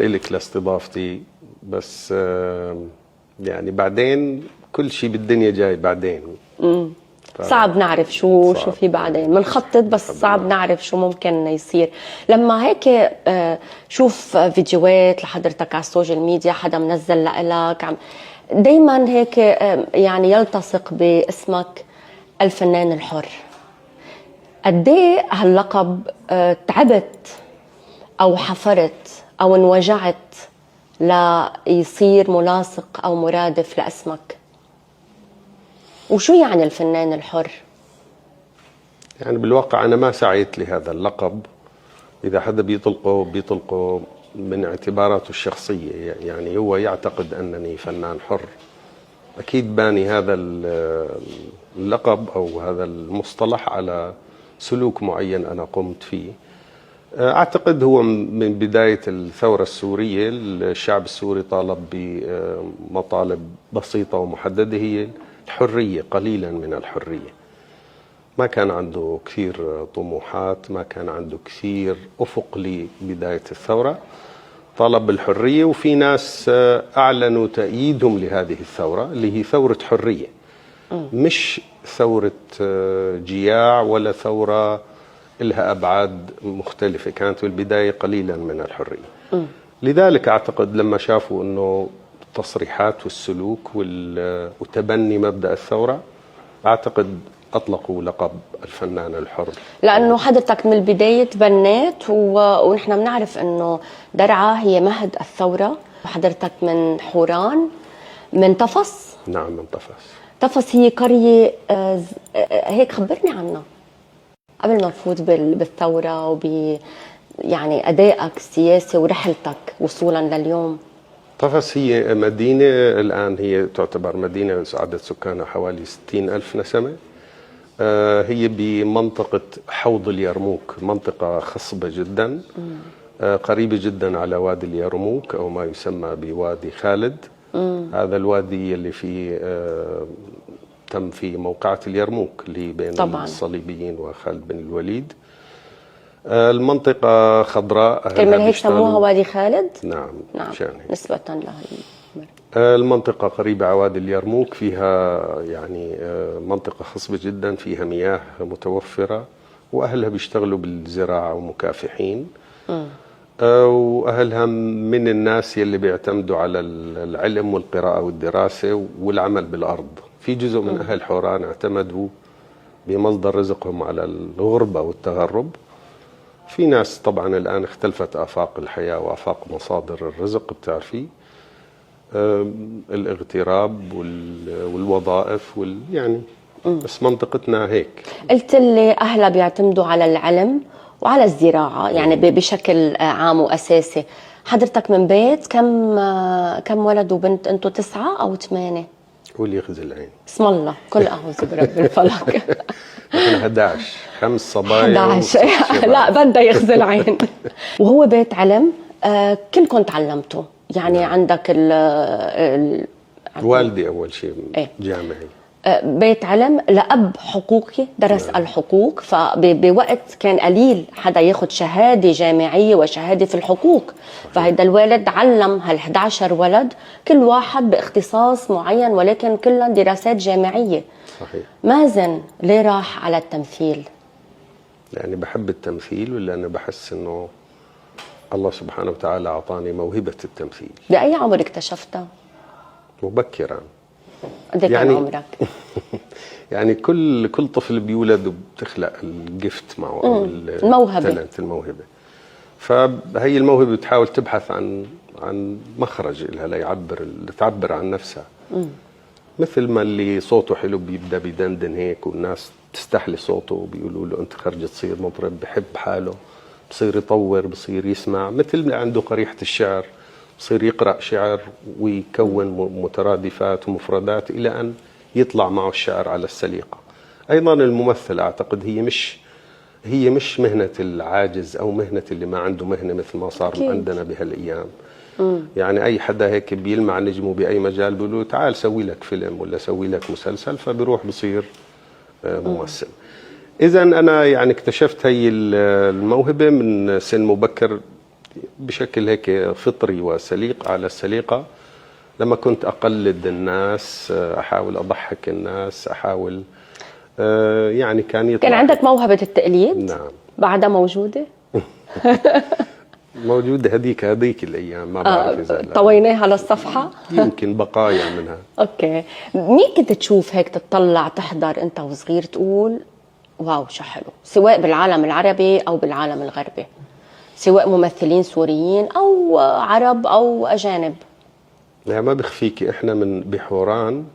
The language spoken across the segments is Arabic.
إلك لاستضافتي. بس يعني بعدين كل شيء بالدنيا جاي بعدين. صعب نعرف شو في بعدين، بنخطط بس صعب نعرف شو ممكن يصير. لما هيك شوف فيديوهات لحضرتك على السوشيال ميديا، حدا منزل لك دايما هيك يعني يلتصق باسمك الفنان الحر. قد ايه هاللقب تعبت او حفرت او انوجعت ليصير ملاصق او مرادف لاسمك؟ وشو يعني الفنان الحر؟ يعني بالواقع أنا ما سعيت لهذا اللقب. إذا حدا بيطلقه من اعتباراته الشخصية، يعني هو يعتقد أنني فنان حر. أكيد باني هذا اللقب أو هذا المصطلح على سلوك معين أنا قمت فيه. أعتقد هو من بداية الثورة السورية الشعب السوري طالب بمطالب بسيطة ومحددة، هي الحرية، قليلا من الحرية. ما كان عنده كثير طموحات، ما كان عنده كثير أفق لبداية الثورة. طلب الحرية، وفي ناس أعلنوا تأييدهم لهذه الثورة اللي هي ثورة حرية، مش ثورة جياع ولا ثورة لها أبعاد مختلفة. كانت بالبداية قليلا من الحرية. لذلك أعتقد لما شافوا أنه التصريحات والسلوك وتبني مبدأ الثورة، أعتقد أطلقوا لقب الفنان الحر. لأنه حضرتك من البداية تبنيت ونحن بنعرف أنه درعا هي مهد الثورة. حضرتك من حوران، من طفس. نعم، من طفس. طفس هي قرية هيك، خبرني عنها قبل ما نفوت بالثورة يعني أدائك السياسي ورحلتك وصولا لليوم. طفس هي مدينة الآن هي تعتبر مدينة عدد سكانها حوالي 60,000 نسمة. هي بمنطقة حوض اليرموك، منطقة خصبة جدا، قريبة جدا على وادي اليرموك أو ما يسمى بوادي خالد. هذا الوادي اللي فيه تم فيه موقعة اليرموك اللي بين طبعاً الصليبيين وخالد بن الوليد. المنطقة خضراء، كلمة هيك سموها وادي خالد. نعم نسبة لها. المنطقة قريبة على وادي اليرموك، فيها يعني منطقة خصبة جدا، فيها مياه متوفرة، وأهلها بيشتغلوا بالزراعة ومكافحين. وأهلها من الناس يلي بيعتمدوا على العلم والقراءة والدراسة والعمل بالأرض. في جزء من أهل حوران اعتمدوا بمصدر رزقهم على الغربة والتغرب. في ناس طبعا الآن اختلفت آفاق الحياة وآفاق مصادر الرزق، بتعرفي الاغتراب والوظائف يعني بس منطقتنا هيك. قلت لي أهلها بيعتمدوا على العلم وعلى الزراعة يعني بشكل عام وأساسي. حضرتك من بيت كم ولد وبنت؟ أنتوا 9 أو 8؟ قولي يخزي العين. اسم الله، كل أعوذ برب الفلق. نحن 11، 5 صبايا 11. لا بدها يخزي العين. وهو بيت علم. كلكم تعلمتوا يعني؟ عندك والدي أول شيء جامعي، بيت علم، لأب حقوقي درس الحقوق، فبوقت كان قليل حدا ياخد شهادة جامعية وشهادة في الحقوق. فهيدا الوالد علم هال11 ولد، كل واحد باختصاص معين ولكن كلهم دراسات جامعية. صحيح. مازن ليه راح على التمثيل؟ لأني بحب التمثيل، ولأني بحس إنه الله سبحانه وتعالى أعطاني موهبة التمثيل. بأي عمر اكتشفتها؟ مبكرا. قد ايه كان عمرك؟ يعني كل طفل بيولد وبتخلق الجفت معه، الموهبة. فهي الموهبة بتحاول تبحث عن مخرج لها تعبر عن نفسها. مثل ما اللي صوته حلو بيبدأ بيدندن هيك، والناس تستحلي صوته وبيقولوا له أنت خرج تصير مطرب، بحب حاله، بصير يطور، بصير يسمع. مثل اللي عنده قريحة الشعر بصير يقرأ شعر ويكون مترادفات ومفردات إلى أن يطلع معه الشعر على السليقة. أيضا الممثل أعتقد هي مش مهنة العاجز أو مهنة اللي ما عنده مهنة، مثل ما صار عندنا بهالأيام. يعني أي حدا هيك بيلمع نجمه بأي مجال بيقولوا تعال سوي لك فيلم ولا سوي لك مسلسل، فبيروح بصير ممثل. إذا أنا يعني اكتشفت هي الموهبة من سن مبكر. بشكل هيك فطري وسليق على السليقة. لما كنت أقلد الناس، أحاول أضحك الناس، أحاول يعني كان يطلع. كان عندك موهبة التقليد؟ نعم. بعدها موجودة؟ موجودة هذيك الأيام، ما بعرف إذا طويناها للصفحة؟ يمكن بقايا منها. أوكي. مين كنت تشوف هيك تطلع تحضر أنت وصغير تقول واو شو حلو، سواء بالعالم العربي أو بالعالم الغربي، سواء ممثلين سوريين أو عرب أو أجانب؟ لا، ما بخفيك، إحنا من بحوران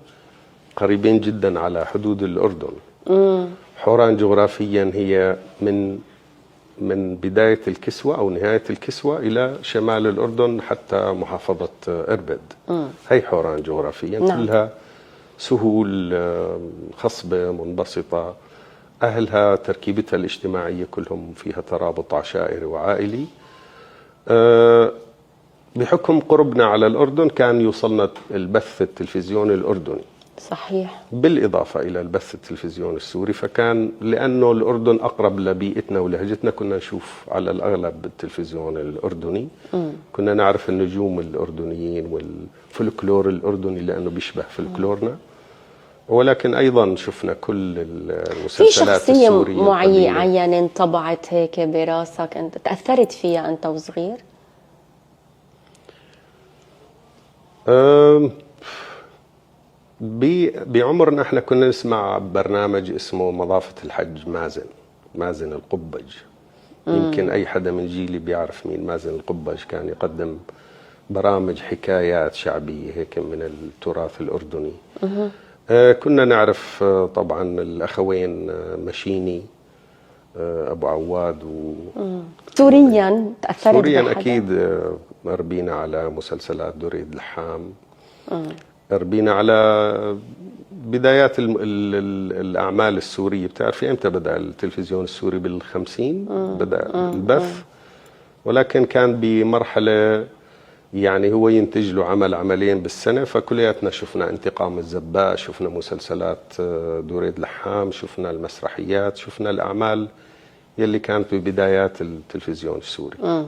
قريبين جدا على حدود الأردن. حوران جغرافيا هي من بداية الكسوة أو نهاية الكسوة إلى شمال الأردن حتى محافظة إربد. هي حوران جغرافيا. نعم. كلها سهول، خصبة، منبسطة، أهلها تركيبتها الاجتماعية كلهم فيها ترابط عشائري وعائلي. بحكم قربنا على الأردن كان يوصلنا البث التلفزيوني الأردني. صحيح. بالإضافة إلى البث التلفزيوني السوري، فكان لأنه الأردن أقرب لبيئتنا ولهجتنا كنا نشوف على الأغلب التلفزيون الأردني. كنا نعرف النجوم الأردنيين والفلكلور الأردني لأنه بيشبه فلكلورنا، ولكن أيضا شفنا كل المسلسلات السورية. في شخصية معينة انطبعت هيك براسك أنت تأثرت فيها أنت وصغير؟ بعمرنا احنا كنا نسمع برنامج اسمه مضافة الحج مازن القبج. يمكن اي حدا من جيلي بيعرف مين مازن القبج. كان يقدم برامج حكايات شعبية هيك من التراث الأردني. كنا نعرف طبعا الأخوين مشيني، أبو عواد سوريا تأثرت سوريا بحدا؟ أكيد. ربينا على مسلسلات دريد لحام، ربينا على بدايات الأعمال السورية. بتعرفي إمتى بدأ التلفزيون السوري؟ بال50 بدأ البث، ولكن كان بمرحلة يعني هو ينتج له عملين بالسنة، فكلياتنا شفنا انتقام الزباء، شفنا مسلسلات دريد لحام، شفنا المسرحيات، شفنا الأعمال يلي كانت ببدايات التلفزيون السوري.